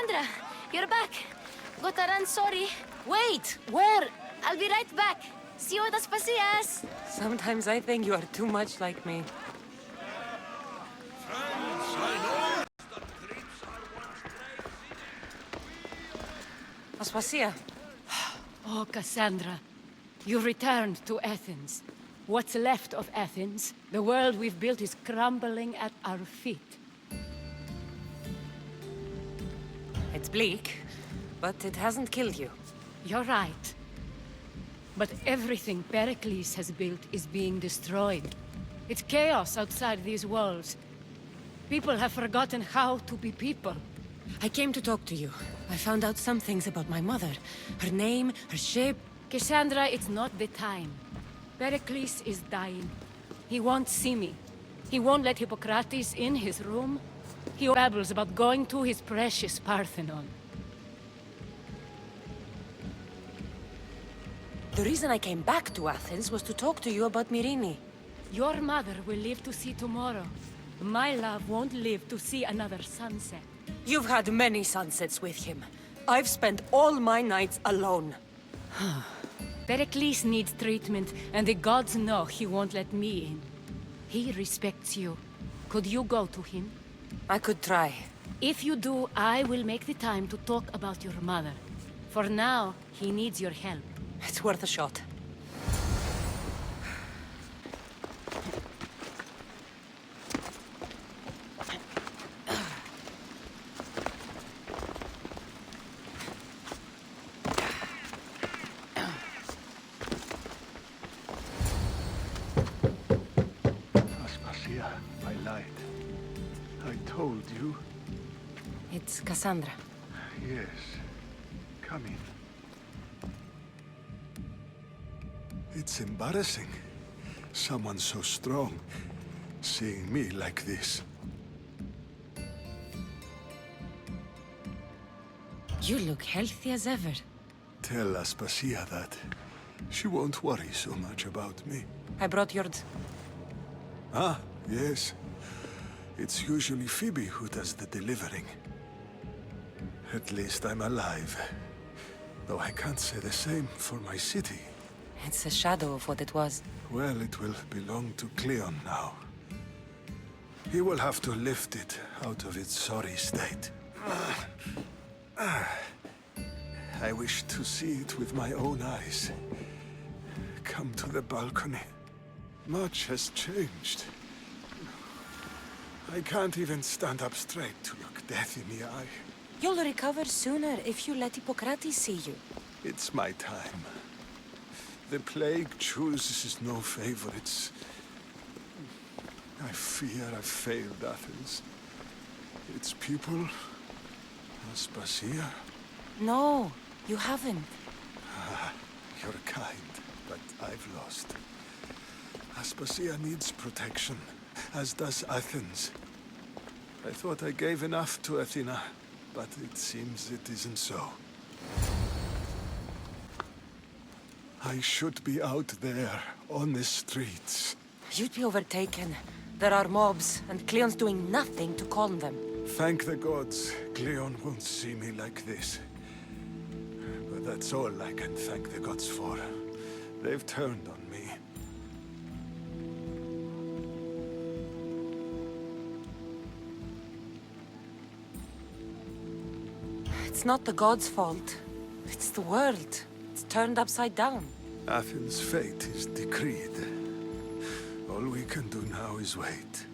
Cassandra, you're back. Gotta run, sorry. Wait! Where? I'll be right back. See you at Aspacias. Sometimes I think you are too much like me. Aspasia. Oh, Cassandra, you returned to Athens. What's left of Athens, the world we've built is crumbling at our feet. It's bleak, but it hasn't killed you. You're right. But everything Pericles has built is being destroyed. It's chaos outside these walls. People have forgotten how to be people. I came to talk to you. I found out some things about my mother. Her name, her shape. Cassandra, it's not the time. Pericles is dying. He won't see me. He won't let Hippocrates in his room. He babbles about going to his precious Parthenon. The reason I came back to Athens was to talk to you about Myrine. Your mother will live to see tomorrow. My love won't live to see another sunset. You've had many sunsets with him. I've spent all my nights alone. Pericles needs treatment, and the gods know he won't let me in. He respects you. Could you go to him? I could try. If you do, I will make the time to talk about your mother. For now, he needs your help. It's worth a shot. Aspasia, I lied. I told you. It's Cassandra. Yes. Come in. It's embarrassing. Someone so strong, seeing me like this. You look healthy as ever. Tell Aspasia that. She won't worry so much about me. I brought your... Ah, yes. It's usually Phoebe who does the delivering. At least I'm alive. Though I can't say the same for my city. It's a shadow of what it was. Well, it will belong to Cleon now. He will have to lift it out of its sorry state. I wish to see it with my own eyes. Come to the balcony. Much has changed. I can't even stand up straight to look death in the eye. You'll recover sooner if you let Hippocrates see you. It's my time. The plague chooses no favorites. I fear I've failed Athens. Its people, Aspasia. No, you haven't. You're kind, but I've lost. Aspasia needs protection, as does Athens. I thought I gave enough to Athena, but it seems it isn't so. I should be out there, on the streets. You'd be overtaken. There are mobs, and Cleon's doing nothing to calm them. Thank the gods, Cleon won't see me like this. But that's all I can thank the gods for. They've turned on me. It's not the gods' fault. It's the world. It's turned upside down. Athens' fate is decreed. All we can do now is wait.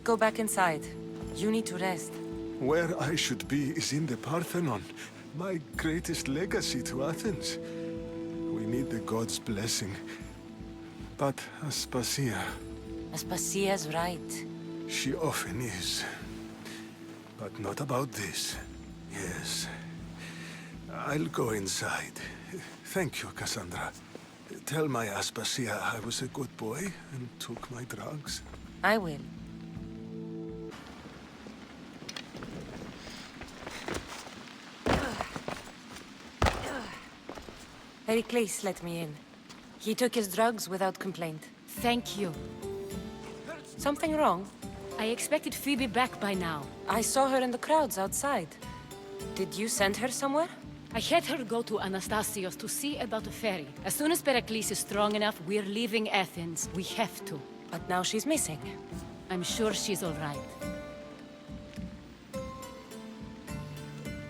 Go back inside. You need to rest. Where I should be is in the Parthenon, my greatest legacy to Athens. We need the gods' blessing. But Aspasia... Aspasia's right. She often is. But not about this. Yes. I'll go inside. Thank you, Cassandra. Tell my Aspasia I was a good boy and took my drugs. I will. Pericles let me in. He took his drugs without complaint. Thank you. Something wrong? I expected Phoebe back by now. I saw her in the crowds outside. Did you send her somewhere? I had her go to Anastasios to see about a ferry. As soon as Pericles is strong enough, we're leaving Athens. We have to. But now she's missing. I'm sure she's all right.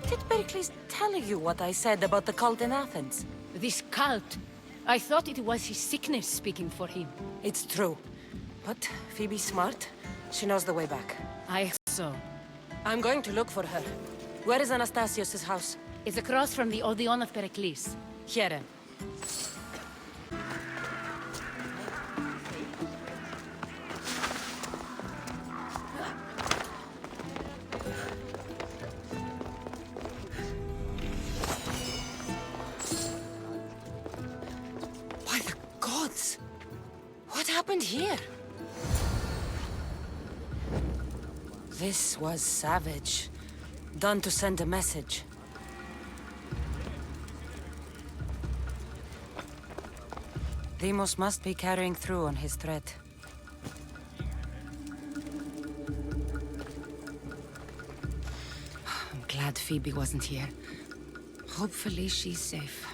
Did Pericles tell you what I said about the cult in Athens? This cult, I thought it was his sickness speaking for him. It's true. But Phoebe's smart. She knows the way back. I so. I'm going to look for her. Where is Anastasios' house? It's across from the Odeon of Pericles. Here. By the gods! What happened here? This was savage. Done to send a message. Deimos must be carrying through on his threat. I'm glad Phoebe wasn't here. Hopefully she's safe.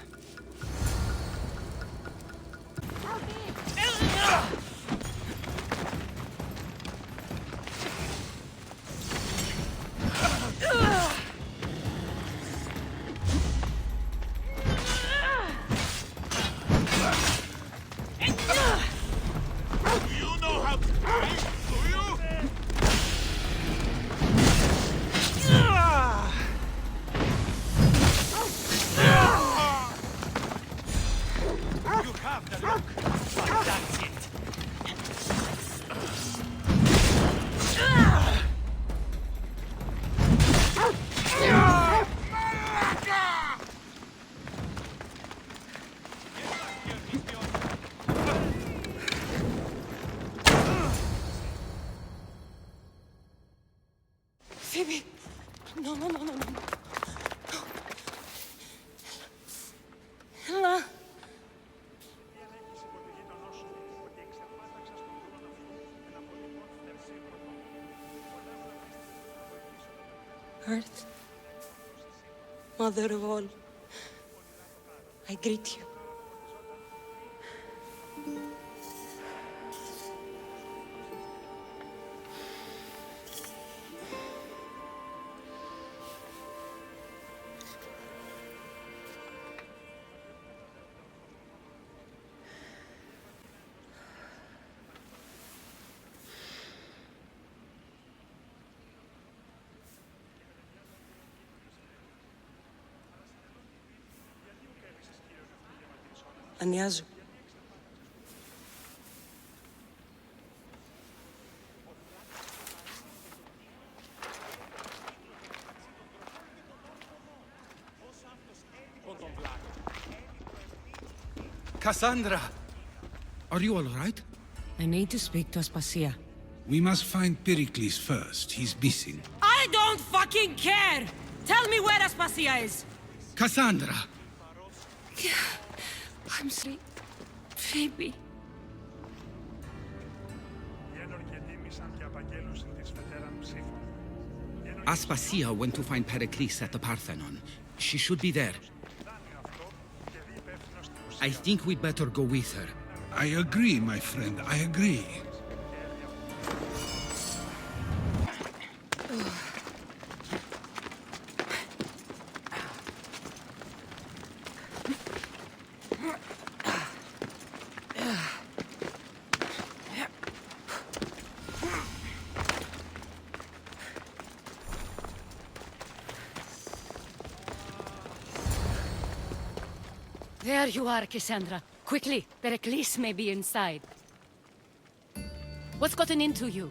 Phoebe! No. Ella! Earth, Mother of all, I greet you. Ανιάζω. Cassandra! Are you all right? I need to speak to Aspasia. We must find Pericles first. He's missing. I don't fucking care! Tell me where Aspasia is! Cassandra! I'm sorry, Phoebe. Aspasia went to find Pericles at the Parthenon. She should be there. I think we'd better go with her. I agree, my friend. I agree. There you are, Cassandra. Quickly, Pericles may be inside. What's gotten into you?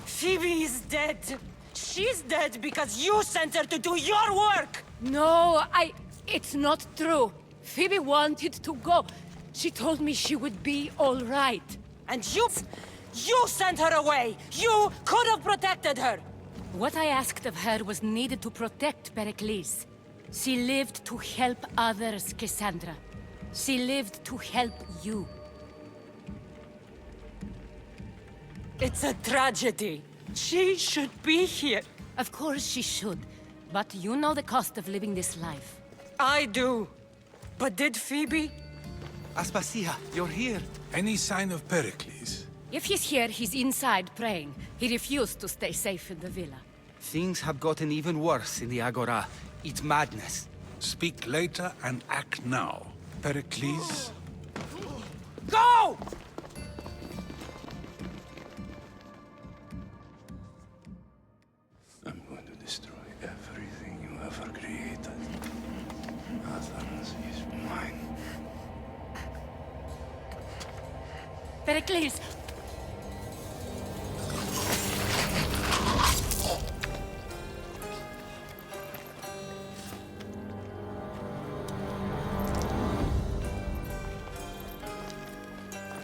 Phoebe is dead. She's dead because you sent her to do your work! No, it's not true. Phoebe wanted to go. She told me she would be all right. And you sent her away! You could have protected her! What I asked of her was needed to protect Pericles. She lived to help others, Cassandra. She lived to help you. It's a tragedy. She should be here. Of course she should. But you know the cost of living this life. I do. But did Phoebe? Aspasia, you're here. Any sign of Pericles? If he's here, he's inside praying. He refused to stay safe in the villa. Things have gotten even worse in the Agora. It's madness. Speak later and act now. Pericles? Go! I'm going to destroy everything you ever created. Athens is mine. Pericles!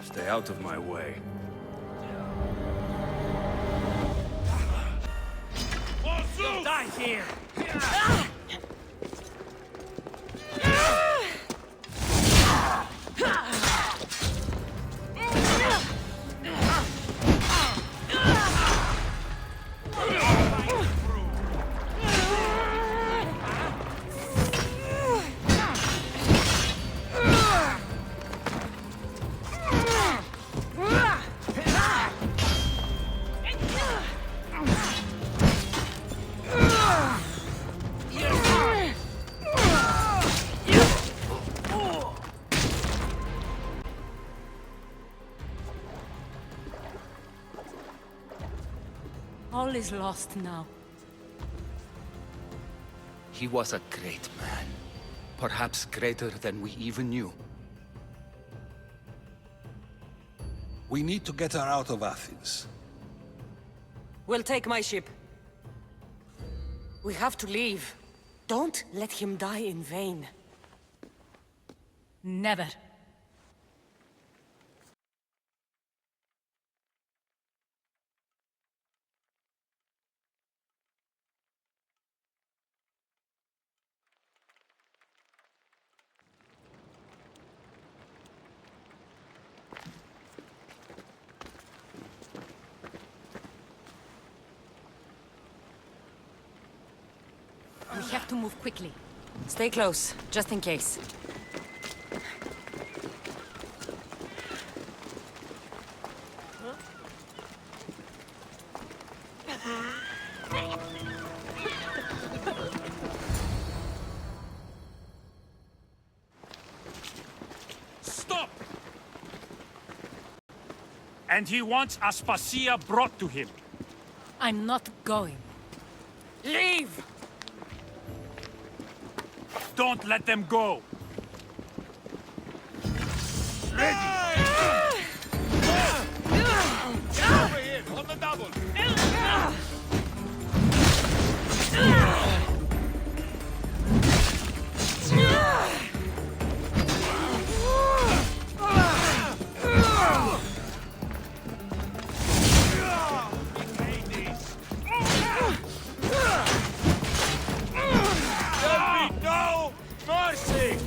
Stay out of my way. Die here! All is lost now. He was a great man. Perhaps greater than we even knew. We need to get her out of Athens. We'll take my ship. We have to leave. Don't let him die in vain. Never. We have to move quickly. Stay close, just in case. Stop! And he wants Aspasia brought to him. I'm not going. Leave! Don't let them go! Over here, on the double! There'll be no mercy!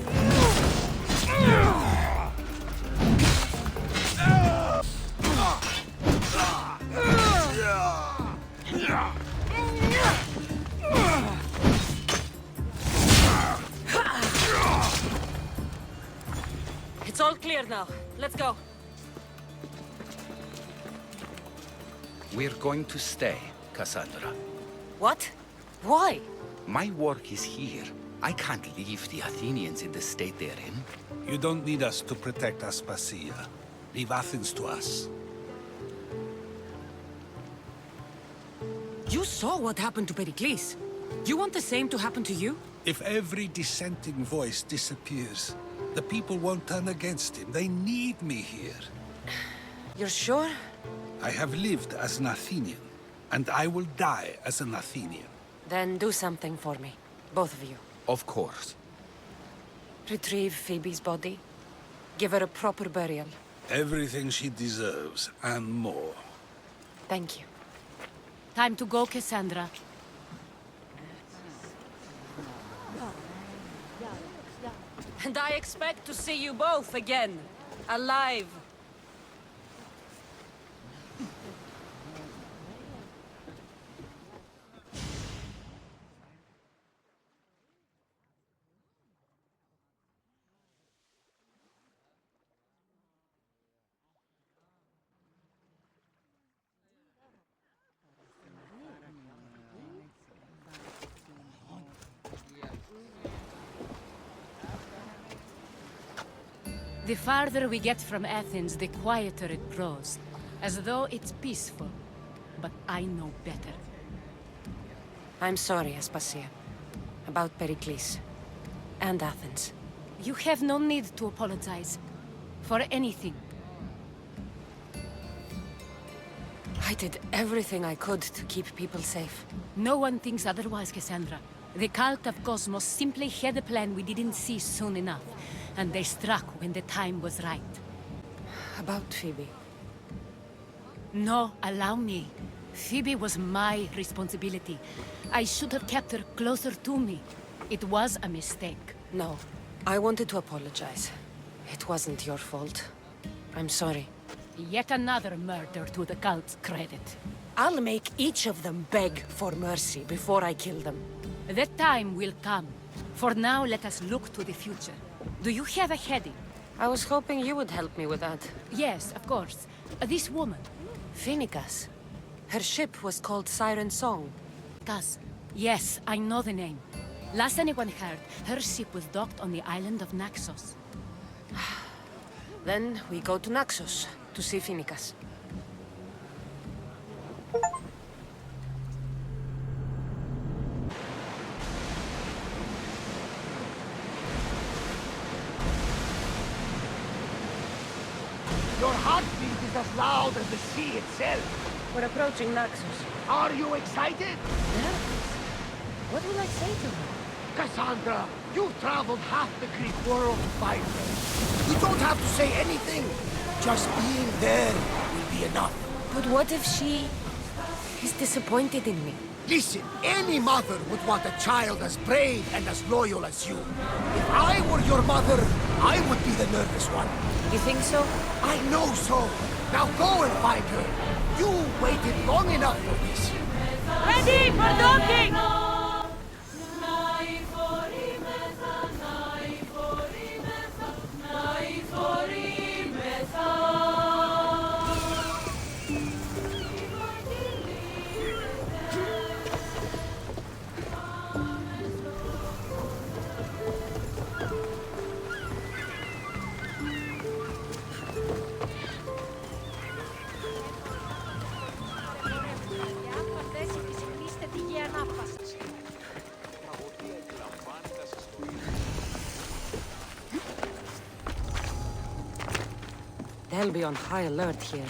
It's all clear now. Let's go. We're going to stay, Cassandra. What? Why? My work is here. I can't leave the Athenians in the state they're in. You don't need us to protect Aspasia. Leave Athens to us. You saw what happened to Pericles. You want the same to happen to you? If every dissenting voice disappears, the people won't turn against him. They need me here. You're sure? I have lived as an Athenian, and I will die as an Athenian. Then do something for me. Both of you. Of course. Retrieve Phoebe's body. Give her a proper burial. Everything she deserves, and more. Thank you. Time to go, Cassandra. And I expect to see you both again. Alive. The farther we get from Athens, the quieter it grows. As though it's peaceful. But I know better. I'm sorry, Aspasia. About Pericles. And Athens. You have no need to apologize. For anything. I did everything I could to keep people safe. No one thinks otherwise, Cassandra. The cult of Cosmos simply had a plan we didn't see soon enough. And they struck when the time was right. About Phoebe. No, allow me. Phoebe was my responsibility. I should have kept her closer to me. It was a mistake. No. I wanted to apologize. It wasn't your fault. I'm sorry. Yet another murder to the cult's credit. I'll make each of them beg for mercy before I kill them. That time will come. For now, let us look to the future. Do you have a heading? I was hoping you would help me with that. Yes, of course. This woman. Phoenicas. Her ship was called Siren Song. Gus. Yes, I know the name. Last anyone heard, her ship was docked on the island of Naxos. Then we go to Naxos to see Phoenicas. Your heartbeat is as loud as the sea itself. We're approaching Naxos. Are you excited? Nervous? What will I say to her? Cassandra, you've traveled half the Greek world to find me. You don't have to say anything. Just being there will be enough. But what if she is disappointed in me? Listen, any mother would want a child as brave and as loyal as you. If I were your mother, I would be the nervous one. You think so? I know so. Now go and find her. You waited long enough for this. Ready for docking! They'll be on high alert here.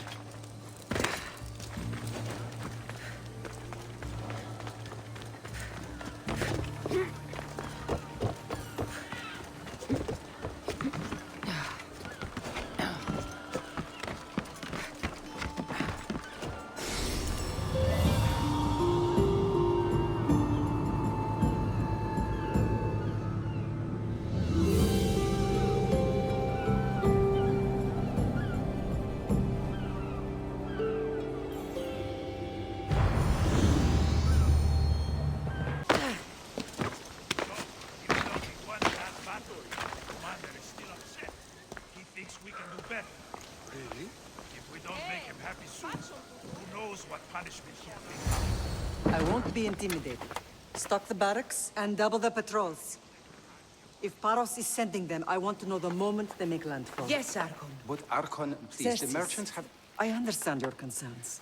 I won't be intimidated. Stock the barracks and double the patrols. If Paros is sending them, I want to know the moment they make landfall. Yes, Archon. But Archon, please, the Xerxes, merchants have... I understand your concerns.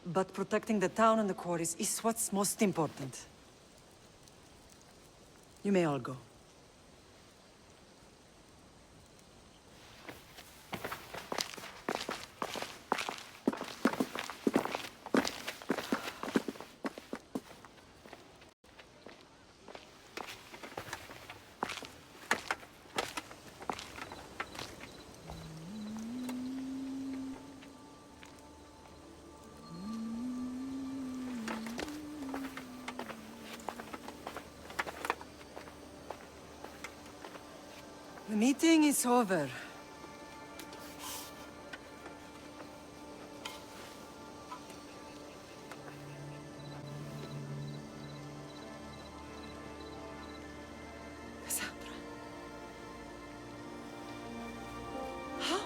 But protecting the town and the quarries is what's most important. You may all go. The meeting is over. Cassandra. How?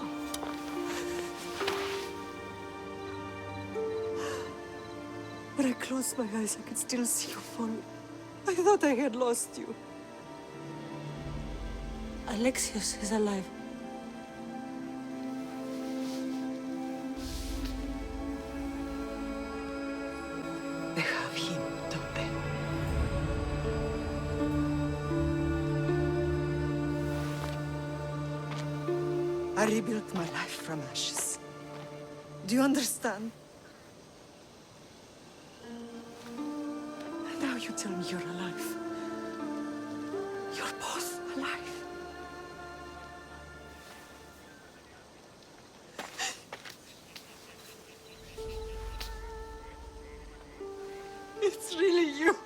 When I closed my eyes, I could still see you falling. I thought I had lost you. Alexios is alive. I rebuilt my life from ashes. Do you understand? And now you tell me you're alive. You're both alive. It's really you.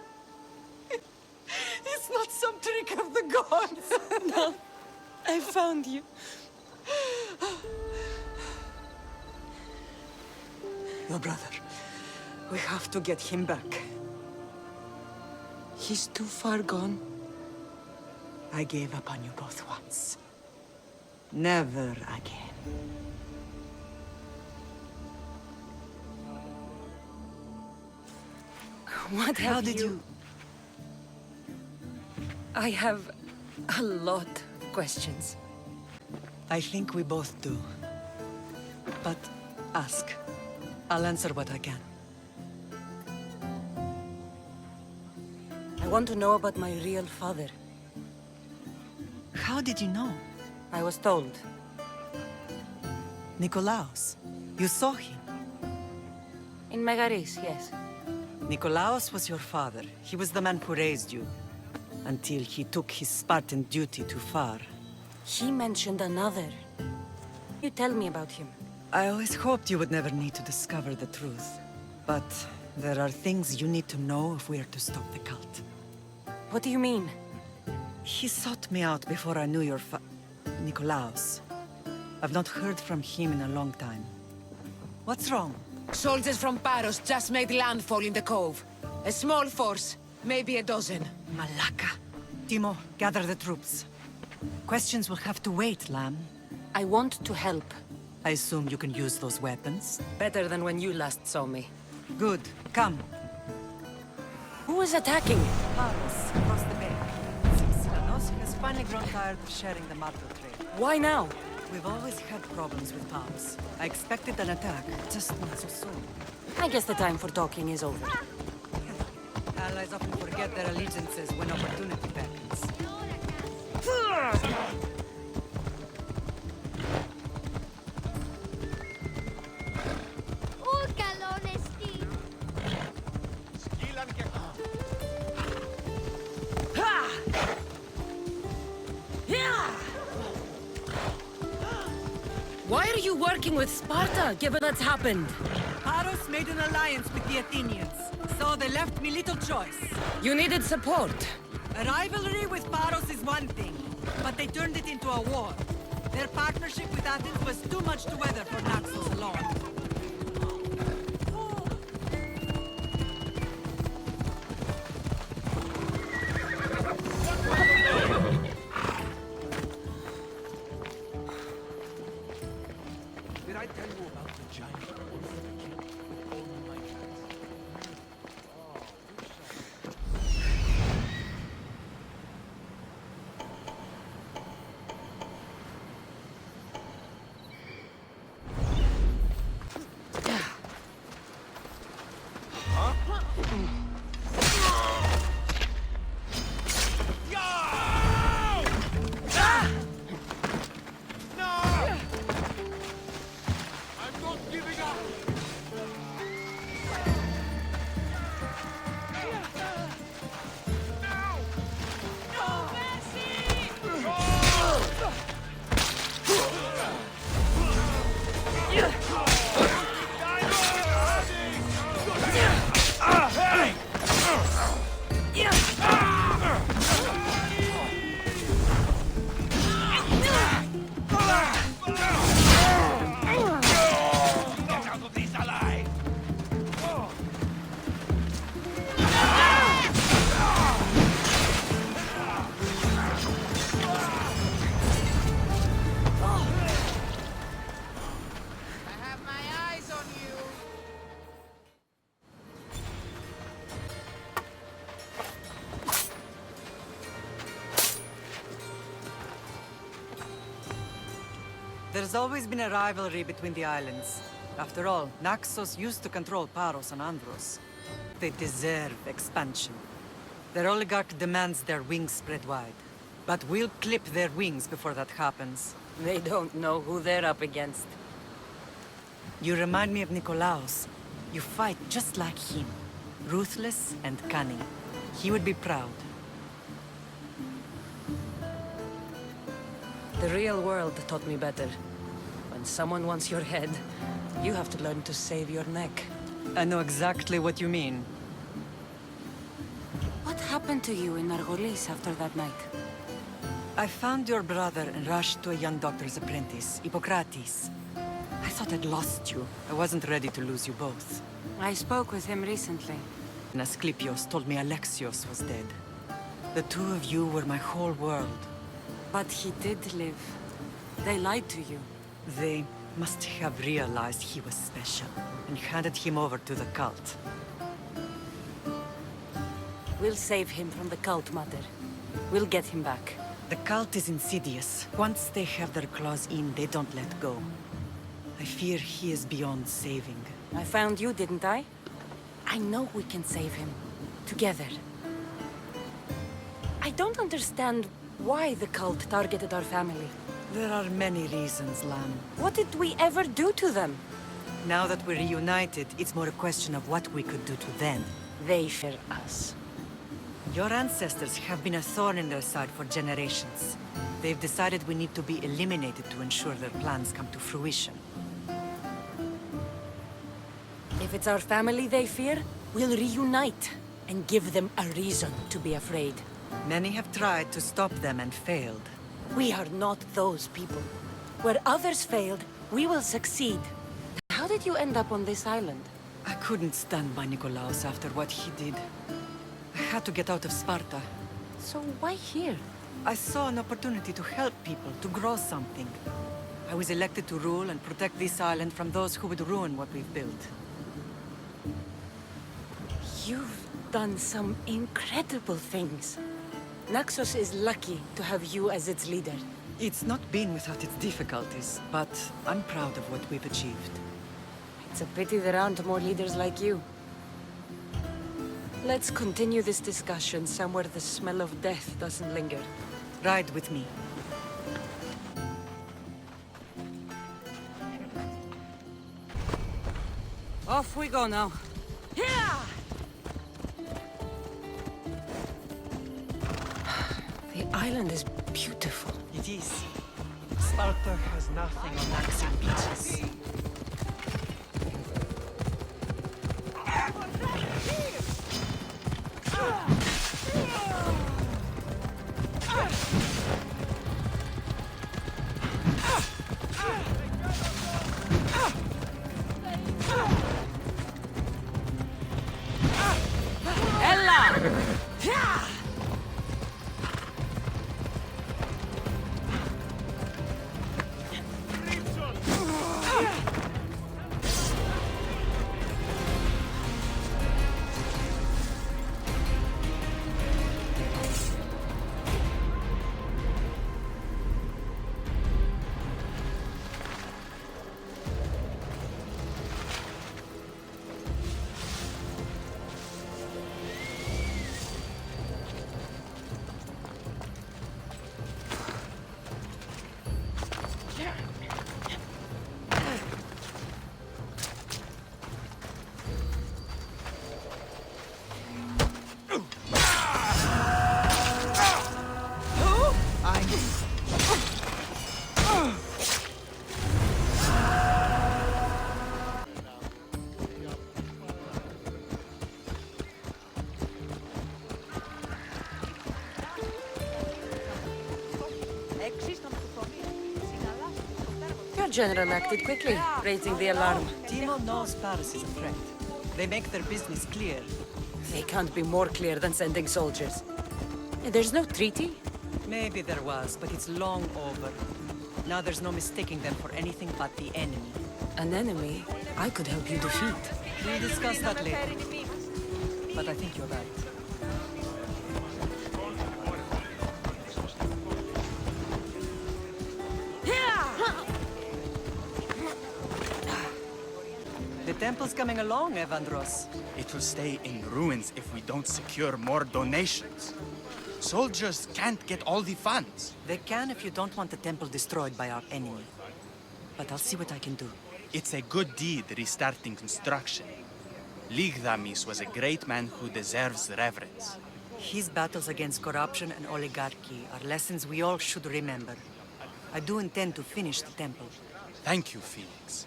It's not some trick of the gods. No, I found you. Your brother. We have to get him back. He's too far gone. I gave up on you both once. Never again. What have How did you... I have a lot of questions. I think we both do. But ask. I'll answer what I can. I want to know about my real father. How did you know? I was told. Nikolaos. You saw him. In Megaris, yes. Nikolaos was your father. He was the man who raised you. Until he took his Spartan duty too far. He mentioned another. You tell me about him. I always hoped you would never need to discover the truth. But there are things you need to know if we are to stop the cult. What do you mean? He sought me out before I knew your Nikolaos. I've not heard from him in a long time. What's wrong? Soldiers from Paros just made landfall in the cove. A small force, maybe a dozen. Malaka. Timo, gather the troops. Questions will have to wait, Lamb. I want to help. I assume you can use those weapons? Better than when you last saw me. Good. Come. Who is attacking? Paros, across the bay. Silanos has finally grown tired of sharing the marble trade. Why now? We've always had problems with Paros. I expected an attack, just not so soon. I guess the time for talking is over. Allies often forget their allegiances when opportunity beckons. Why are you working with Sparta, given that's happened? Paros made an alliance with the Athenians, so they left me little choice. You needed support. A rivalry with Paros is one thing, but they turned it into a war. Their partnership with Athens was too much to weather for Naxos alone. Did I tell you about the giant with all my tracks? There's always been a rivalry between the islands. After all, Naxos used to control Paros and Andros. They deserve expansion. Their oligarch demands their wings spread wide. But we'll clip their wings before that happens. They don't know who they're up against. You remind me of Nikolaos. You fight just like him. Ruthless and cunning. He would be proud. The real world taught me better. When someone wants your head, you have to learn to save your neck. I know exactly what you mean. What happened to you in Argolis after that night? I found your brother and rushed to a young doctor's apprentice, Hippocrates. I thought I'd lost you. I wasn't ready to lose you both. I spoke with him recently. And Asclepios told me Alexios was dead. The two of you were my whole world. But he did live. They lied to you. They must have realized he was special and handed him over to the cult. We'll save him from the cult, Mother. We'll get him back. The cult is insidious. Once they have their claws in, they don't let go. I fear he is beyond saving. I found you, didn't I? I know we can save him. Together. I don't understand why the cult targeted our family. There are many reasons, Lam. What did we ever do to them? Now that we're reunited, it's more a question of what we could do to them. They fear us. Your ancestors have been a thorn in their side for generations. They've decided we need to be eliminated to ensure their plans come to fruition. If it's our family they fear, we'll reunite and give them a reason to be afraid. Many have tried to stop them and failed. We are not those people. Where others failed, we will succeed. How did you end up on this island? I couldn't stand by Nikolaos after what he did. I had to get out of Sparta. So why here? I saw an opportunity to help people, to grow something. I was elected to rule and protect this island from those who would ruin what we've built. You've done some incredible things. Naxos is lucky to have you as its leader. It's not been without its difficulties, but I'm proud of what we've achieved. It's a pity there aren't more leaders like you. Let's continue this discussion somewhere the smell of death doesn't linger. Ride with me. Off we go now. The island is beautiful. It is. Sparta has nothing on Naxian beaches. Your general acted quickly, raising the alarm. Timo knows Paris is a threat. They make their business clear. They can't be more clear than sending soldiers. There's no treaty? Maybe there was, but it's long over. Now there's no mistaking them for anything but the enemy. An enemy I could help you defeat. We'll discuss that later. But I think you're right. The temple's coming along, Evandros. It will stay in ruins if we don't secure more donations. soldiers can't get all the funds. They can if you don't want the temple destroyed by our enemy. But I'll see what I can do. It's a good deed restarting construction. Lɪģᴏᴜ was a great man who deserves reverence. His battles against corruption and oligarchy are lessons we all should remember. I do intend to finish the temple. Thank you, Felix.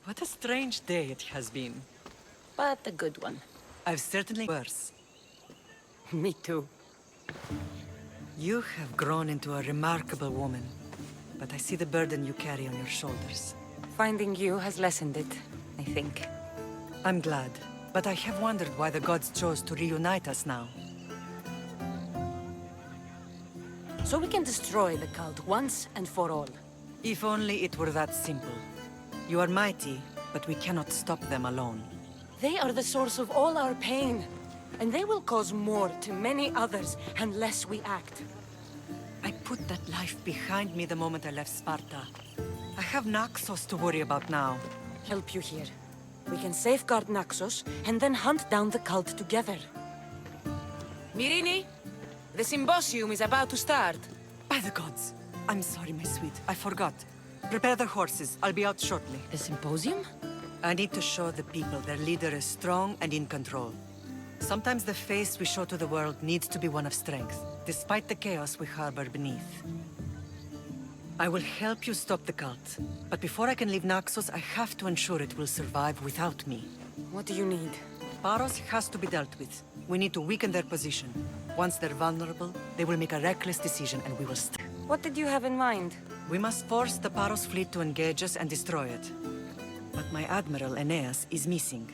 What a strange day it has been. But a good one. I've certainly worse. Me too. You have grown into a remarkable woman, but I see the burden you carry on your shoulders. Finding you has lessened it, I think. I'm glad, but I have wondered why the gods chose to reunite us now. So we can destroy the cult once and for all. If only it were that simple. You are mighty, but we cannot stop them alone. They are the source of all our pain, and they will cause more to many others unless we act. I put that life behind me the moment I left Sparta. I have Naxos to worry about now. Help you here. We can safeguard Naxos and then hunt down the cult together. Myrrine, the symposium is about to start. By the gods! I'm sorry, my sweet. I forgot. Prepare the horses. I'll be out shortly. The symposium? I need to show the people their leader is strong and in control. Sometimes the face we show to the world needs to be one of strength, despite the chaos we harbor beneath. I will help you stop the cult, but before I can leave Naxos, I have to ensure it will survive without me. What do you need? Paros has to be dealt with. We need to weaken their position. Once they're vulnerable, they will make a reckless decision and we will What did you have in mind? We must force the Paros fleet to engage us and destroy it. But my admiral, Aeneas, is missing.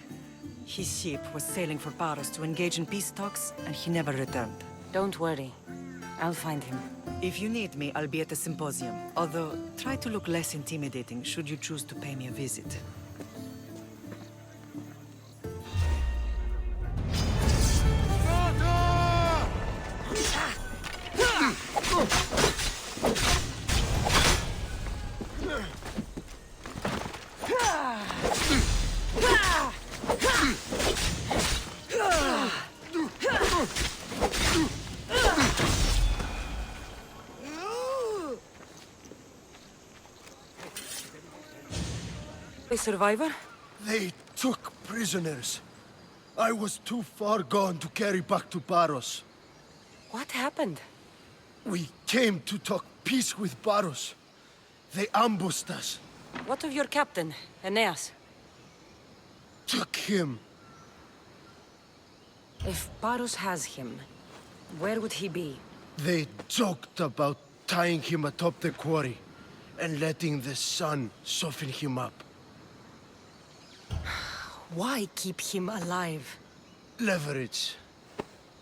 His ship was sailing for Paros to engage in peace talks, and he never returned. Don't worry. I'll find him. If you need me, I'll be at the symposium. Although, try to look less intimidating should you choose to pay me a visit. A survivor? They took prisoners. I was too far gone to carry back to Paros. What happened? We came to talk peace with Paros. They ambushed us. What of your captain, Aeneas? Took him. If Paros has him, where would he be? They joked about tying him atop the quarry and letting the sun soften him up. Why keep him alive? Leverage.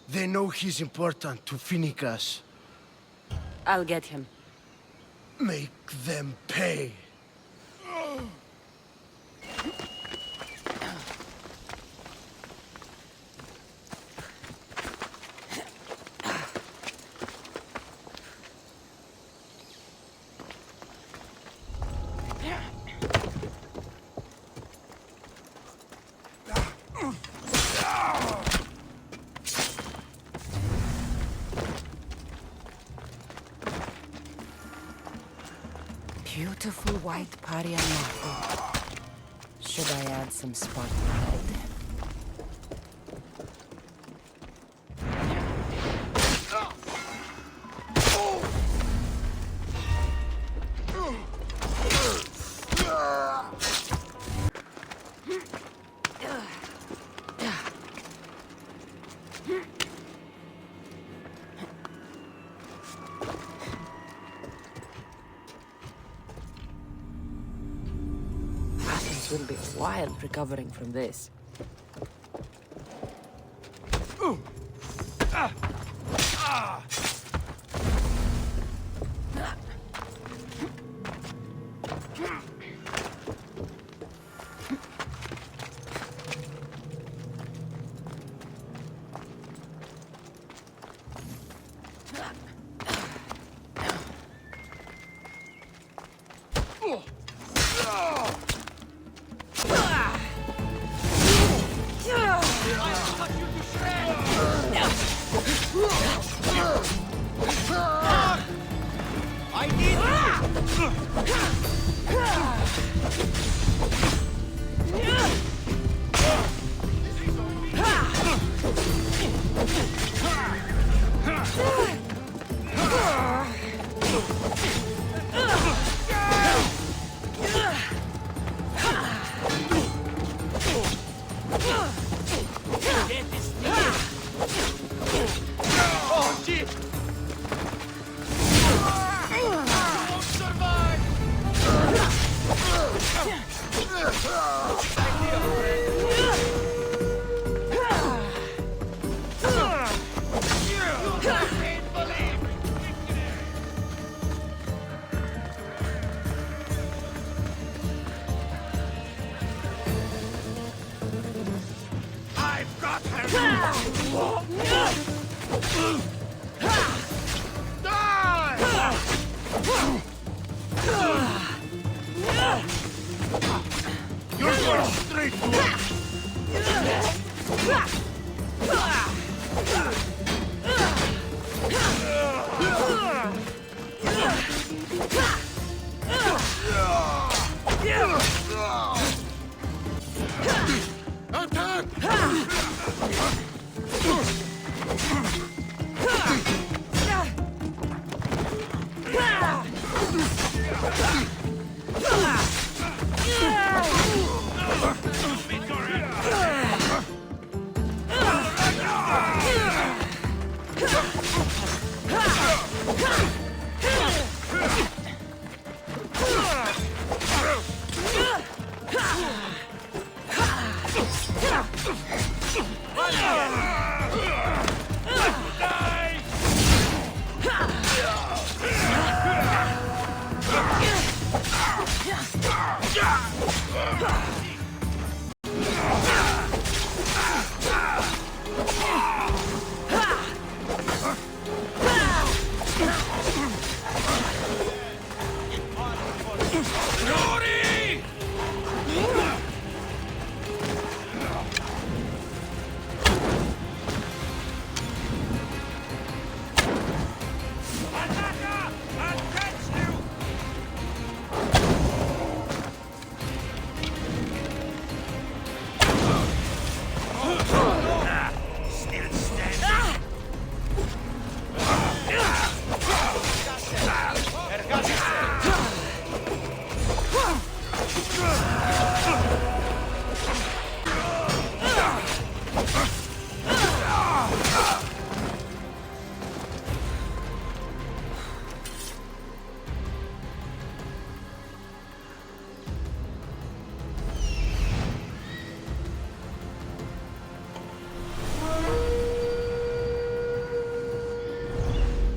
They know he's important to ᴡᴜᴜ. I'll get him. Make them pay. Beautiful white Parian marble. Should I add some Spartan red? Will be wild recovering from this. I need Glory!